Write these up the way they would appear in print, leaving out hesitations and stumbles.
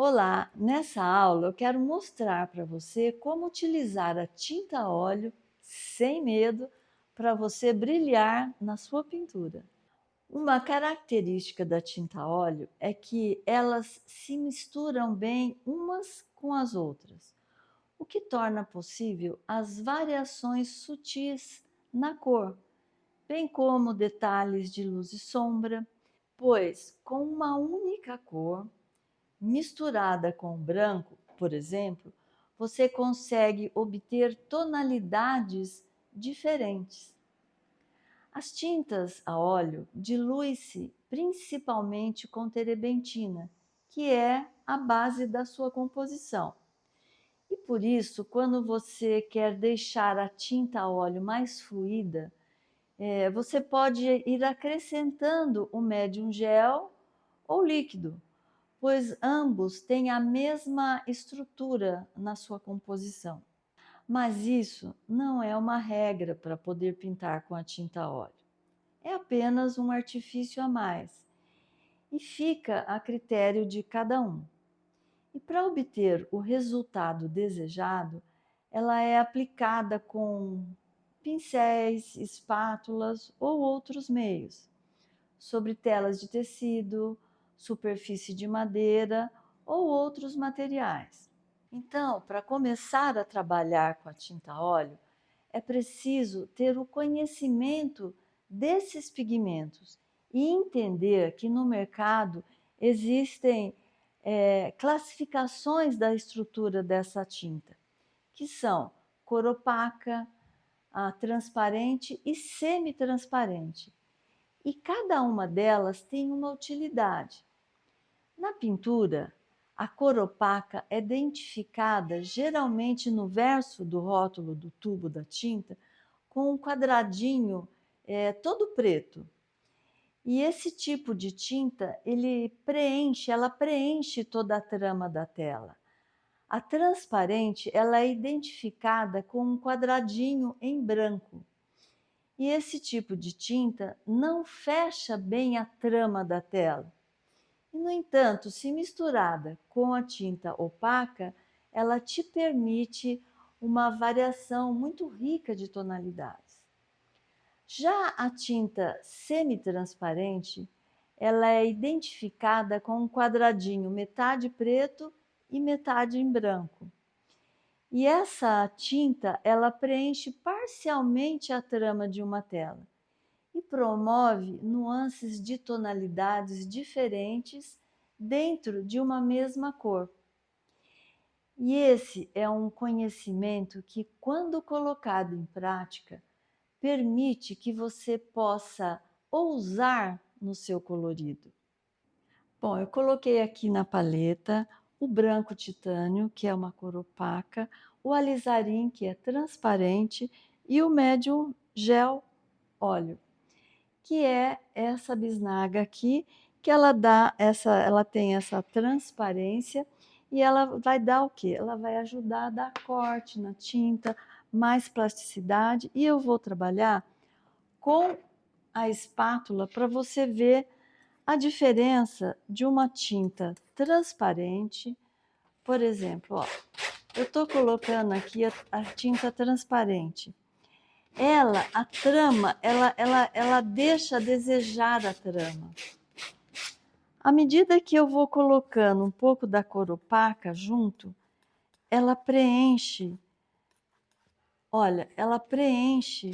Olá, nessa aula eu quero mostrar para você como utilizar a tinta a óleo sem medo para você brilhar na sua pintura. Uma característica da tinta a óleo é que elas se misturam bem umas com as outras, o que torna possível as variações sutis na cor, bem como detalhes de luz e sombra, pois com uma única cor misturada com branco, por exemplo, você consegue obter tonalidades diferentes. As tintas a óleo diluem-se principalmente com terebentina, que é a base da sua composição. E por isso, quando você quer deixar a tinta a óleo mais fluida, você pode ir acrescentando o médium gel ou líquido, pois ambos têm a mesma estrutura na sua composição. Mas isso não é uma regra para poder pintar com a tinta a óleo. É apenas um artifício a mais e fica a critério de cada um. E para obter o resultado desejado, ela é aplicada com pincéis, espátulas ou outros meios, sobre telas de tecido, superfície de madeira ou outros materiais. Então, para começar a trabalhar com a tinta a óleo, é preciso ter o conhecimento desses pigmentos e entender que no mercado existem classificações da estrutura dessa tinta, que são cor opaca, transparente e semi-transparente. E cada uma delas tem uma utilidade. Na pintura, a cor opaca é identificada geralmente no verso do rótulo do tubo da tinta com um quadradinho todo preto. E esse tipo de tinta, ela preenche toda a trama da tela. A transparente, ela é identificada com um quadradinho em branco. E esse tipo de tinta não fecha bem a trama da tela. E, no entanto, se misturada com a tinta opaca, ela te permite uma variação muito rica de tonalidades. Já a tinta semi-transparente, ela é identificada com um quadradinho metade preto e metade em branco. E essa tinta, ela preenche parcialmente a trama de uma tela e promove nuances de tonalidades diferentes dentro de uma mesma cor. E esse é um conhecimento que, quando colocado em prática, permite que você possa ousar no seu colorido. Bom, eu coloquei aqui na paleta o branco titânio, que é uma cor opaca, o alizarim, que é transparente, e o médium gel óleo, que é essa bisnaga aqui, que ela tem essa transparência e ela vai dar o quê? Ela vai ajudar a dar corte na tinta, mais plasticidade, e eu vou trabalhar com a espátula para você ver a diferença de uma tinta transparente. Por exemplo, ó, eu estou colocando aqui a tinta transparente. A trama, ela deixa a desejar a trama. À medida que eu vou colocando um pouco da cor opaca junto, ela preenche, olha, ela preenche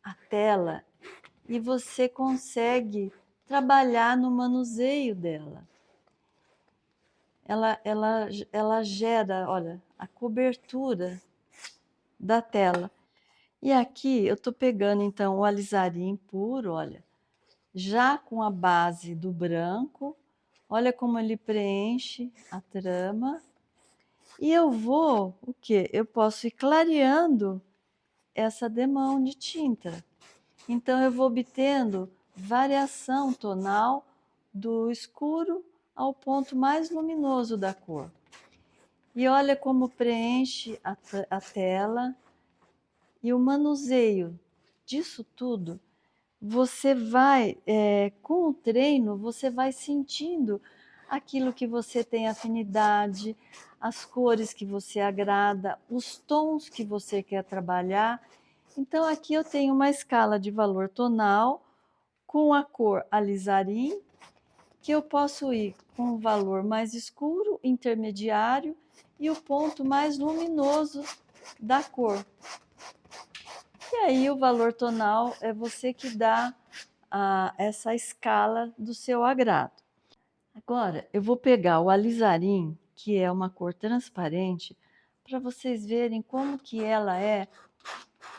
a tela e você consegue trabalhar no manuseio dela. Ela gera, olha, a cobertura da tela. E aqui eu estou pegando então o alizarim puro, olha, já com a base do branco, olha como ele preenche a trama. E eu vou, o quê? Eu posso ir clareando essa demão de tinta. Então eu vou obtendo variação tonal do escuro ao ponto mais luminoso da cor. E olha como preenche a tela e o manuseio disso tudo. Você vai, com o treino, você vai sentindo aquilo que você tem afinidade, as cores que você agrada, os tons que você quer trabalhar. Então, aqui eu tenho uma escala de valor tonal com a cor alizarim, que eu posso ir com o valor mais escuro, intermediário e o ponto mais luminoso da cor. E aí o valor tonal é você que dá essa escala do seu agrado. Agora eu vou pegar o alizarim, que é uma cor transparente, para vocês verem como que ela é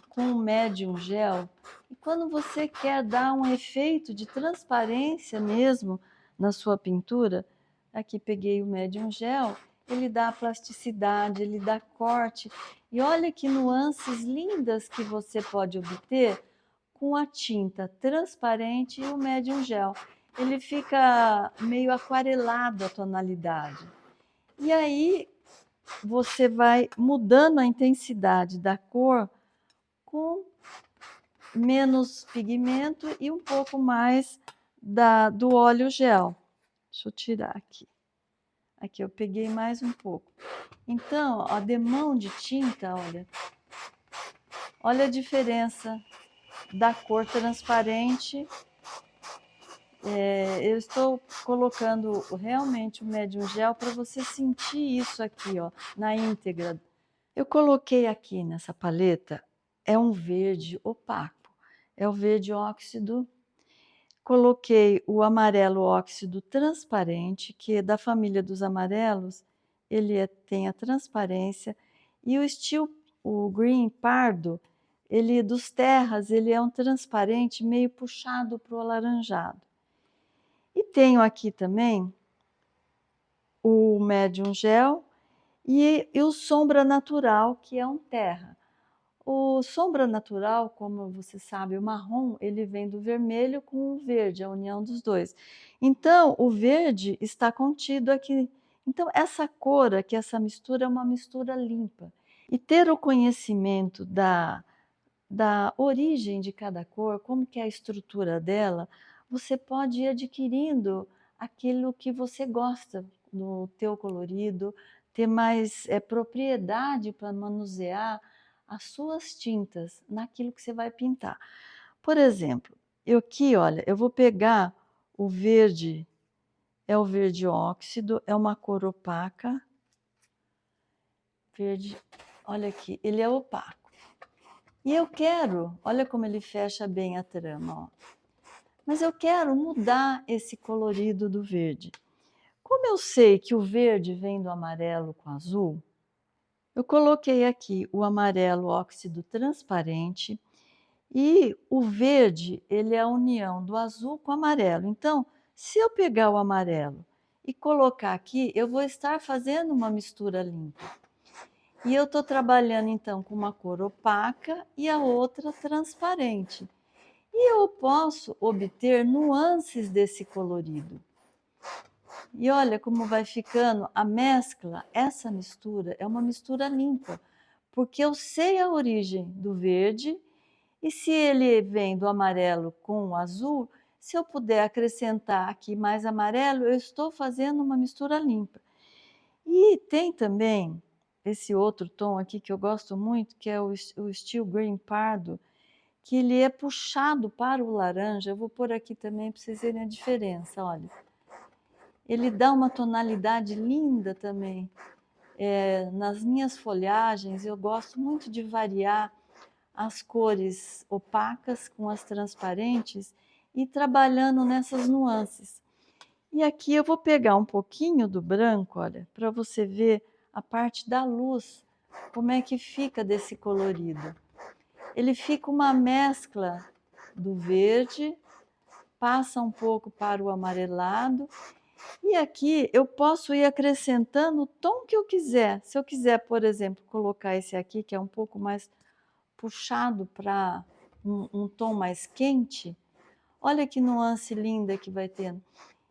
com o médium gel. E quando você quer dar um efeito de transparência mesmo na sua pintura, aqui peguei o médium gel, ele dá plasticidade, ele dá corte. E olha que nuances lindas que você pode obter com a tinta transparente e o médium gel. Ele fica meio aquarelado a tonalidade. E aí você vai mudando a intensidade da cor com menos pigmento e um pouco mais do óleo gel. Deixa eu tirar aqui. Aqui eu peguei mais um pouco. Então, a demão de tinta, olha a diferença da cor transparente. Eu estou colocando realmente o médium gel para você sentir isso aqui, na íntegra. Eu coloquei aqui nessa paleta, é um verde opaco, é o verde óxido. Coloquei o amarelo óxido transparente, que é da família dos amarelos, ele tem a transparência, e o green pardo, ele dos terras, ele é um transparente meio puxado para o alaranjado. E tenho aqui também o médium gel e o sombra natural, que é um terra. O sombra natural, como você sabe, o marrom, ele vem do vermelho com o verde, a união dos dois. Então, o verde está contido aqui. Então, essa cor aqui, essa mistura é uma mistura limpa. E ter o conhecimento da origem de cada cor, como que é a estrutura dela, você pode ir adquirindo aquilo que você gosta no teu colorido, ter mais propriedade para manusear as suas tintas naquilo que você vai pintar. Por exemplo, eu aqui, olha, eu vou pegar o verde, é o verde óxido, é uma cor opaca. Verde, olha aqui, ele é opaco. E eu quero, olha como ele fecha bem a trama, mas eu quero mudar esse colorido do verde. Como eu sei que o verde vem do amarelo com azul, eu coloquei aqui o amarelo óxido transparente e o verde, ele é a união do azul com o amarelo. Então, se eu pegar o amarelo e colocar aqui, eu vou estar fazendo uma mistura limpa. E eu estou trabalhando então com uma cor opaca e a outra transparente. E eu posso obter nuances desse colorido. E olha como vai ficando a mescla, essa mistura é uma mistura limpa, porque eu sei a origem do verde e se ele vem do amarelo com o azul, se eu puder acrescentar aqui mais amarelo, eu estou fazendo uma mistura limpa. E tem também esse outro tom aqui que eu gosto muito, que é o Steel Green Pardo, que ele é puxado para o laranja. Eu vou pôr aqui também para vocês verem a diferença, olha. Ele dá uma tonalidade linda também. Nas minhas folhagens, eu gosto muito de variar as cores opacas com as transparentes e trabalhando nessas nuances. E aqui eu vou pegar um pouquinho do branco, olha, para você ver a parte da luz, como é que fica desse colorido. Ele fica uma mescla do verde, passa um pouco para o amarelado, e aqui eu posso ir acrescentando o tom que eu quiser. Se eu quiser, por exemplo, colocar esse aqui, que é um pouco mais puxado para um tom mais quente, olha que nuance linda que vai tendo.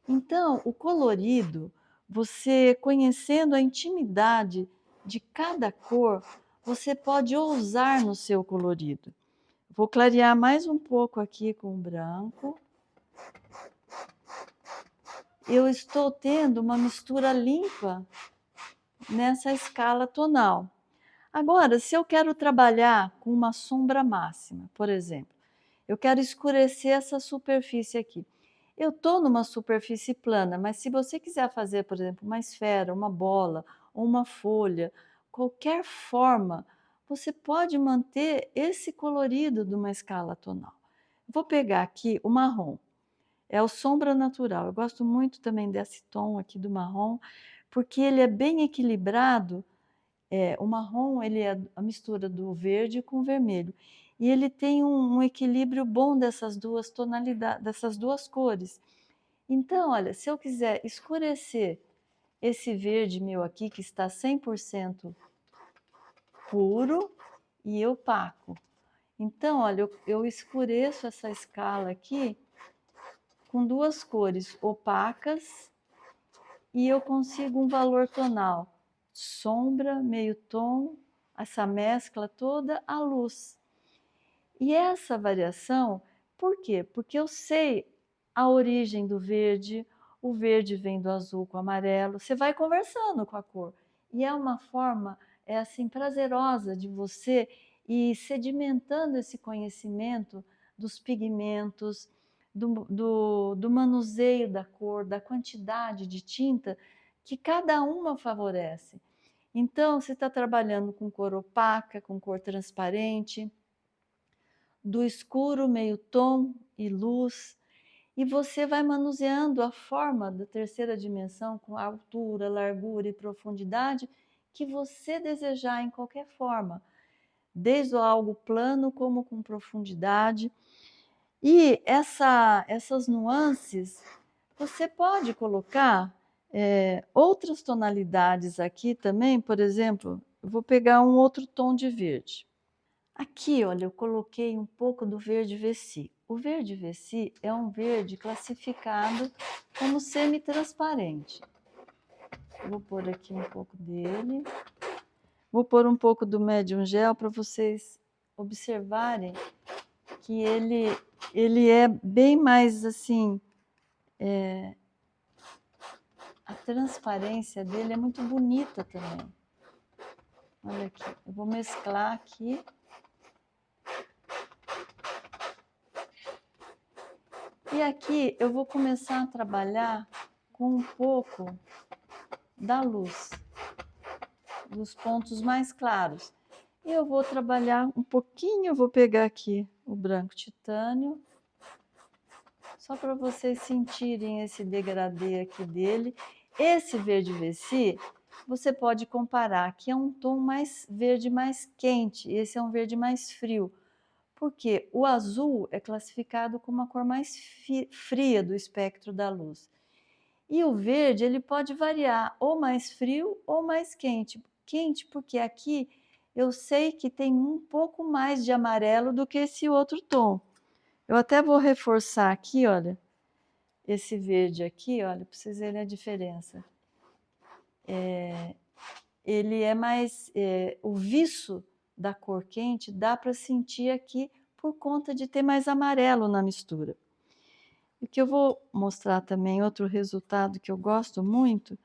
Então, o colorido, você conhecendo a intimidade de cada cor, você pode ousar no seu colorido. Vou clarear mais um pouco aqui com o branco. eu estou tendo uma mistura limpa nessa escala tonal. Agora, se eu quero trabalhar com uma sombra máxima, por exemplo, eu quero escurecer essa superfície aqui. Eu estou numa superfície plana, mas se você quiser fazer, por exemplo, uma esfera, uma bola ou uma folha, qualquer forma, você pode manter esse colorido de uma escala tonal. Vou pegar aqui o marrom, é o sombra natural. Eu gosto muito também desse tom aqui do marrom, porque ele é bem equilibrado. O marrom ele é a mistura do verde com o vermelho. E ele tem um equilíbrio bom dessas duas tonalidades, dessas duas cores. Então, olha, se eu quiser escurecer esse verde meu aqui, que está 100% puro e opaco. Então, olha, eu escureço essa escala aqui com duas cores opacas e eu consigo um valor tonal. Sombra, meio tom, essa mescla toda, a luz. E essa variação, por quê? Porque eu sei a origem do verde, o verde vem do azul com o amarelo, você vai conversando com a cor. E é uma forma, é assim, prazerosa de você ir sedimentando esse conhecimento dos pigmentos, do manuseio da cor, da quantidade de tinta que cada uma favorece. Então, você está trabalhando com cor opaca, com cor transparente, do escuro, meio tom e luz, e você vai manuseando a forma da terceira dimensão com altura, largura e profundidade que você desejar em qualquer forma, desde algo plano como com profundidade. E essas nuances, você pode colocar outras tonalidades aqui também, por exemplo, eu vou pegar um outro tom de verde. Aqui, olha, eu coloquei um pouco do verde Vessi. O verde Vessi é um verde classificado como semi-transparente. Vou pôr aqui um pouco dele. Vou pôr um pouco do Medium Gel para vocês observarem que ele é bem mais assim, a transparência dele é muito bonita também. Olha aqui, eu vou mesclar aqui. E aqui eu vou começar a trabalhar com um pouco da luz, dos pontos mais claros. E eu vou trabalhar um pouquinho, eu vou pegar aqui o branco titânio, só para vocês sentirem esse degradê aqui dele. Esse verde Vessi, você pode comparar, que é um tom mais verde mais quente, esse é um verde mais frio. Porque o azul é classificado como a cor mais fria do espectro da luz. E o verde, ele pode variar ou mais frio ou mais quente. Quente porque aqui eu sei que tem um pouco mais de amarelo do que esse outro tom. Eu até vou reforçar aqui, olha, esse verde aqui, olha, para vocês verem a diferença. Ele é mais... o viço da cor quente dá para sentir aqui por conta de ter mais amarelo na mistura. O que eu vou mostrar também, outro resultado que eu gosto muito,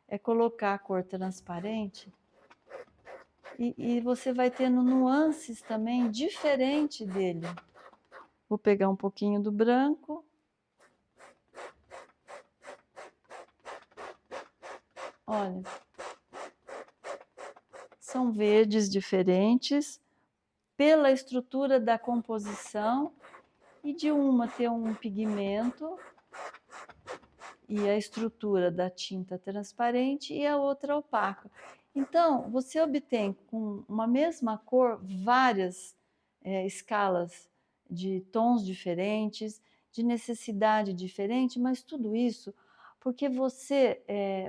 é colocar a cor transparente e você vai tendo nuances também diferentes dele. Vou pegar um pouquinho do branco. Olha, são verdes diferentes pela estrutura da composição e de uma ter um pigmento e a estrutura da tinta transparente e a outra opaca. Então, você obtém com uma mesma cor várias escalas de tons diferentes, de necessidade diferente, mas tudo isso porque você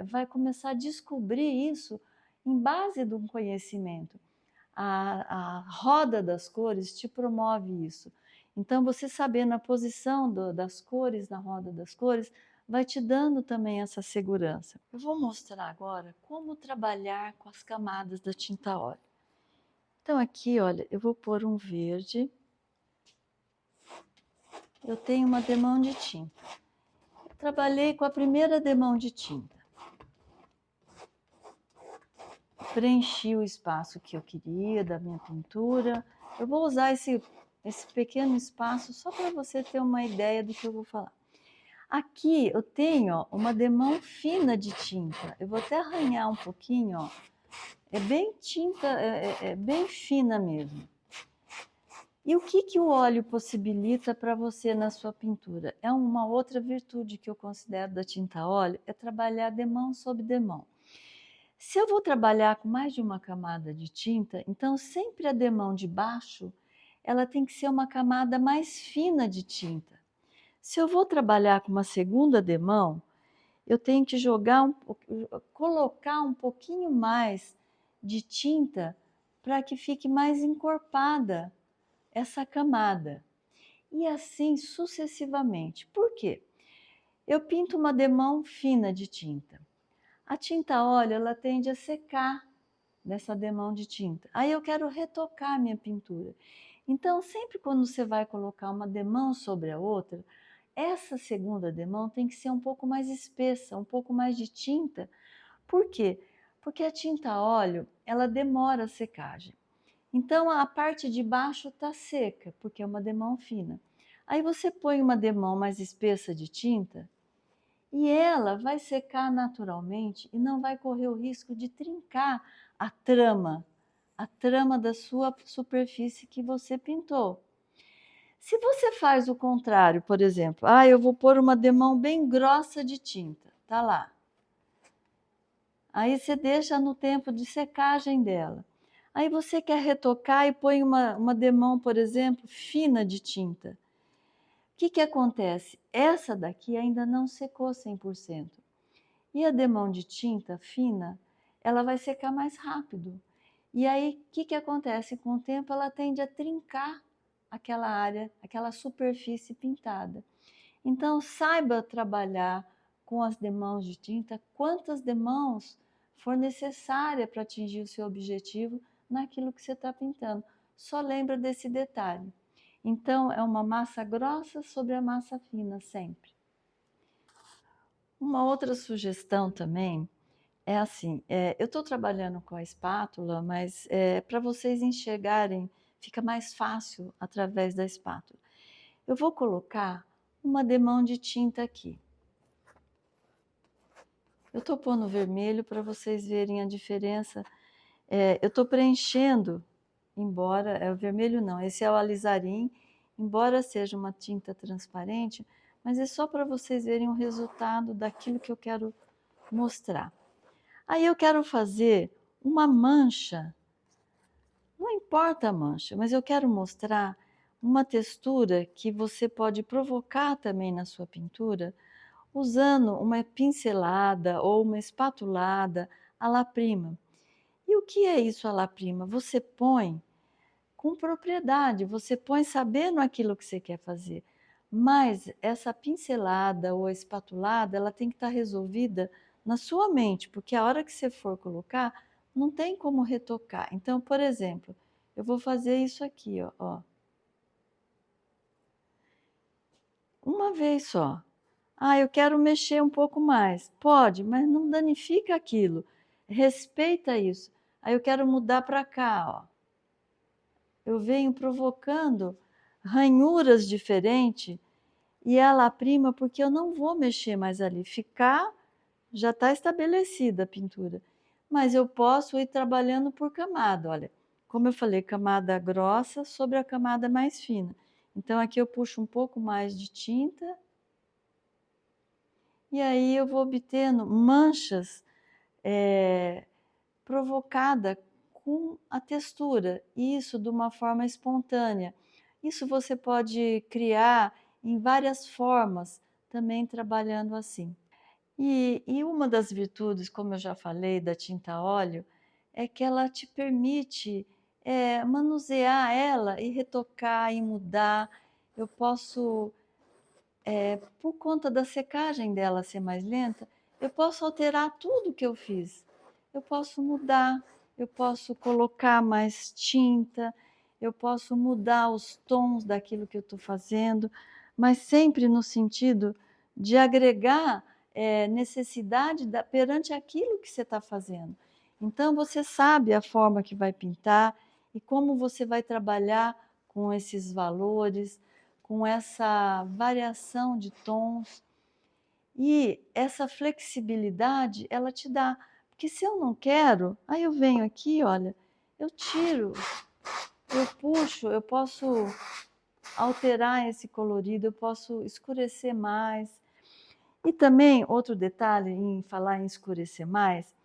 vai começar a descobrir isso em base de um conhecimento. A roda das cores te promove isso. Então, você sabendo a posição das cores na roda das cores, vai te dando também essa segurança. Eu vou mostrar agora como trabalhar com as camadas da tinta óleo. Então, aqui, olha, eu vou pôr um verde. Eu tenho uma demão de tinta. trabalhei com a primeira demão de tinta. Preenchi o espaço que eu queria da minha pintura. Eu vou usar esse pequeno espaço só para você ter uma ideia do que eu vou falar. Aqui eu tenho ó, uma demão fina de tinta. Eu vou até arranhar um pouquinho, ó. É bem tinta, é bem fina mesmo. E o que o óleo possibilita para você na sua pintura? É uma outra virtude que eu considero da tinta a óleo, é trabalhar demão sobre demão. Se eu vou trabalhar com mais de uma camada de tinta, então sempre a demão de baixo, ela tem que ser uma camada mais fina de tinta. Se eu vou trabalhar com uma segunda demão, eu tenho que colocar um pouquinho mais de tinta para que fique mais encorpada essa camada. E assim sucessivamente. Por quê? Eu pinto uma demão fina de tinta. A tinta a óleo, ela tende a secar nessa demão de tinta. Aí eu quero retocar a minha pintura. Então, sempre quando você vai colocar uma demão sobre a outra, essa segunda demão tem que ser um pouco mais espessa, um pouco mais de tinta. Por quê? Porque a tinta a óleo, ela demora a secagem. Então, a parte de baixo está seca, porque é uma demão fina. Aí você põe uma demão mais espessa de tinta e ela vai secar naturalmente e não vai correr o risco de trincar a trama da sua superfície que você pintou. Se você faz o contrário, por exemplo, eu vou pôr uma demão bem grossa de tinta, tá lá. Aí você deixa no tempo de secagem dela. Aí você quer retocar e põe uma demão, por exemplo, fina de tinta. O que acontece? Essa daqui ainda não secou 100%. E a demão de tinta fina, ela vai secar mais rápido. E aí, o que acontece? Com o tempo, ela tende a trincar aquela área, aquela superfície pintada. Então, saiba trabalhar com as demãos de tinta, quantas demãos for necessária para atingir o seu objetivo naquilo que você está pintando. Só lembra desse detalhe. Então, é uma massa grossa sobre a massa fina, sempre. Uma outra sugestão também é assim, eu estou trabalhando com a espátula, mas para vocês enxergarem, fica mais fácil através da espátula. Eu vou colocar uma demão de tinta aqui. Eu estou pondo vermelho para vocês verem a diferença. Eu estou preenchendo, embora, o vermelho não, esse é o alizarim, embora seja uma tinta transparente, mas é só para vocês verem o resultado daquilo que eu quero mostrar. Aí eu quero fazer uma mancha, não importa a mancha, mas eu quero mostrar uma textura que você pode provocar também na sua pintura, usando uma pincelada ou uma espatulada à la prima. E o que é isso à la prima? Você põe com propriedade, você põe sabendo aquilo que você quer fazer. Mas essa pincelada ou espatulada, ela tem que estar resolvida na sua mente, porque a hora que você for colocar, não tem como retocar. Então, por exemplo, eu vou fazer isso aqui, ó. Uma vez só. Eu quero mexer um pouco mais. Pode, mas não danifica aquilo. Respeita isso. Aí eu quero mudar para cá, ó. Eu venho provocando ranhuras diferentes e ela prima porque eu não vou mexer mais ali. Já está estabelecida a pintura. Mas eu posso ir trabalhando por camada, olha. Como eu falei, camada grossa sobre a camada mais fina. Então aqui eu puxo um pouco mais de tinta e aí eu vou obtendo manchas provocadas com a textura, isso de uma forma espontânea. Isso você pode criar em várias formas, também trabalhando assim. E uma das virtudes, como eu já falei, da tinta a óleo, é que ela te permite manusear ela e retocar e mudar. Eu posso, por conta da secagem dela ser mais lenta, eu posso alterar tudo que eu fiz. Eu posso mudar, eu posso colocar mais tinta, eu posso mudar os tons daquilo que eu estou fazendo, mas sempre no sentido de agregar necessidade perante aquilo que você está fazendo. Então, você sabe a forma que vai pintar e como você vai trabalhar com esses valores, com essa variação de tons. E essa flexibilidade, ela te dá. Porque se eu não quero, aí eu venho aqui, olha, eu tiro, eu puxo, eu posso alterar esse colorido, eu posso escurecer mais. E também, outro detalhe em falar em escurecer mais,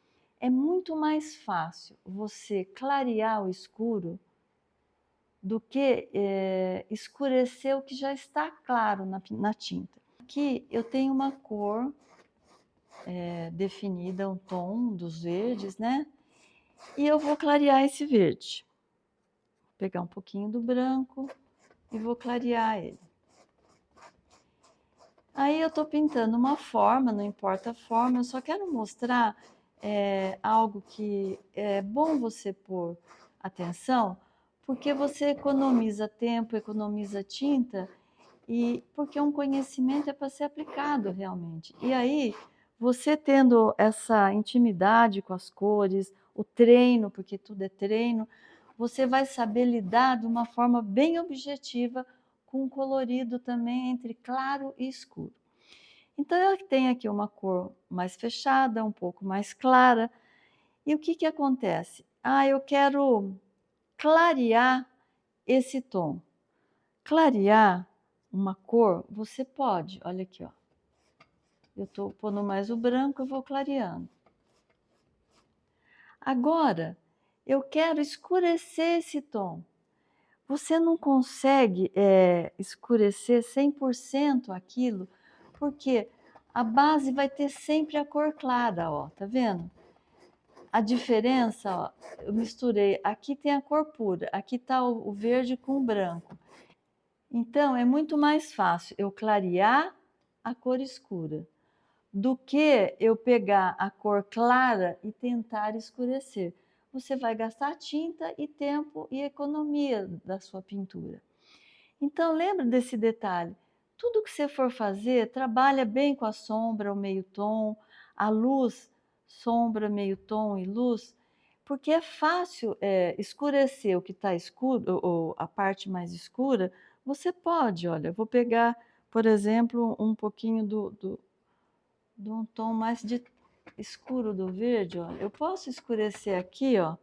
é muito mais fácil você clarear o escuro do que escurecer o que já está claro na tinta. Aqui eu tenho uma cor definida, um tom dos verdes, né? E eu vou clarear esse verde. Vou pegar um pouquinho do branco e vou clarear ele. Aí eu estou pintando uma forma, não importa a forma, eu só quero mostrar algo que é bom você pôr atenção, porque você economiza tempo, economiza tinta, e porque um conhecimento é para ser aplicado realmente. E aí, você tendo essa intimidade com as cores, o treino, porque tudo é treino, você vai saber lidar de uma forma bem objetiva com o colorido também entre claro e escuro. Então, eu tenho aqui uma cor mais fechada, um pouco mais clara. E o que que acontece? Eu quero clarear esse tom. Clarear uma cor, você pode, olha aqui, ó. Eu estou pondo mais o branco, eu vou clareando. Agora, eu quero escurecer esse tom. Você não consegue escurecer 100% aquilo, porque a base vai ter sempre a cor clara, ó, tá vendo? A diferença, ó, eu misturei, aqui tem a cor pura, aqui está o verde com o branco. Então, é muito mais fácil eu clarear a cor escura do que eu pegar a cor clara e tentar escurecer. Você vai gastar tinta e tempo e economia da sua pintura. Então, lembra desse detalhe. Tudo que você for fazer, trabalha bem com a sombra, o meio tom, a luz, sombra, meio tom e luz, porque é fácil escurecer o que está escuro, ou a parte mais escura. Você pode, olha, eu vou pegar, por exemplo, um pouquinho de um tom mais escuro do verde, ó. Eu posso escurecer aqui, ó,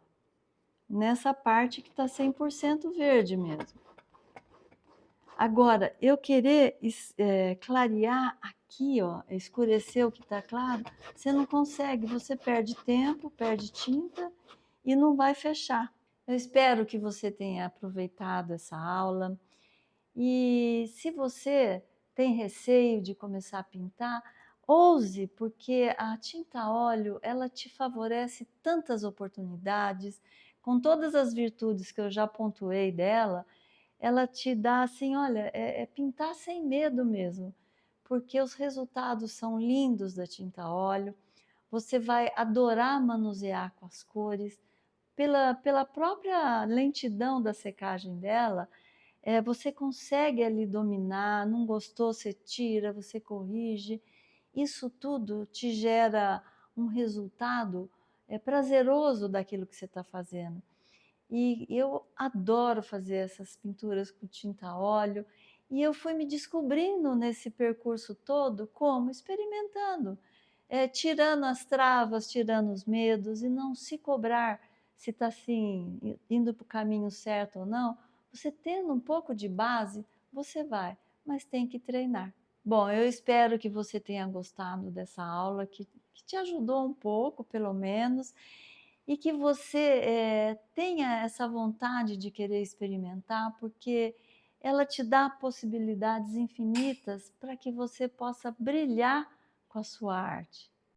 nessa parte que está 100% verde mesmo. Agora, eu querer clarear aqui, ó, escurecer o que está claro, você não consegue, você perde tempo, perde tinta e não vai fechar. Eu espero que você tenha aproveitado essa aula e se você tem receio de começar a pintar, ouse, porque a tinta a óleo, ela te favorece tantas oportunidades, com todas as virtudes que eu já pontuei dela, ela te dá assim, olha, é pintar sem medo mesmo, porque os resultados são lindos da tinta a óleo, você vai adorar manusear com as cores, pela própria lentidão da secagem dela, você consegue ali dominar, não gostou, você tira, você corrige, isso tudo te gera um resultado prazeroso daquilo que você está fazendo. E eu adoro fazer essas pinturas com tinta a óleo. E eu fui me descobrindo nesse percurso todo como experimentando, tirando as travas, tirando os medos e não se cobrar se está assim, indo para o caminho certo ou não. Você tendo um pouco de base, você vai, mas tem que treinar. Bom, eu espero que você tenha gostado dessa aula, que te ajudou um pouco, pelo menos, e que você tenha essa vontade de querer experimentar, porque ela te dá possibilidades infinitas para que você possa brilhar com a sua arte.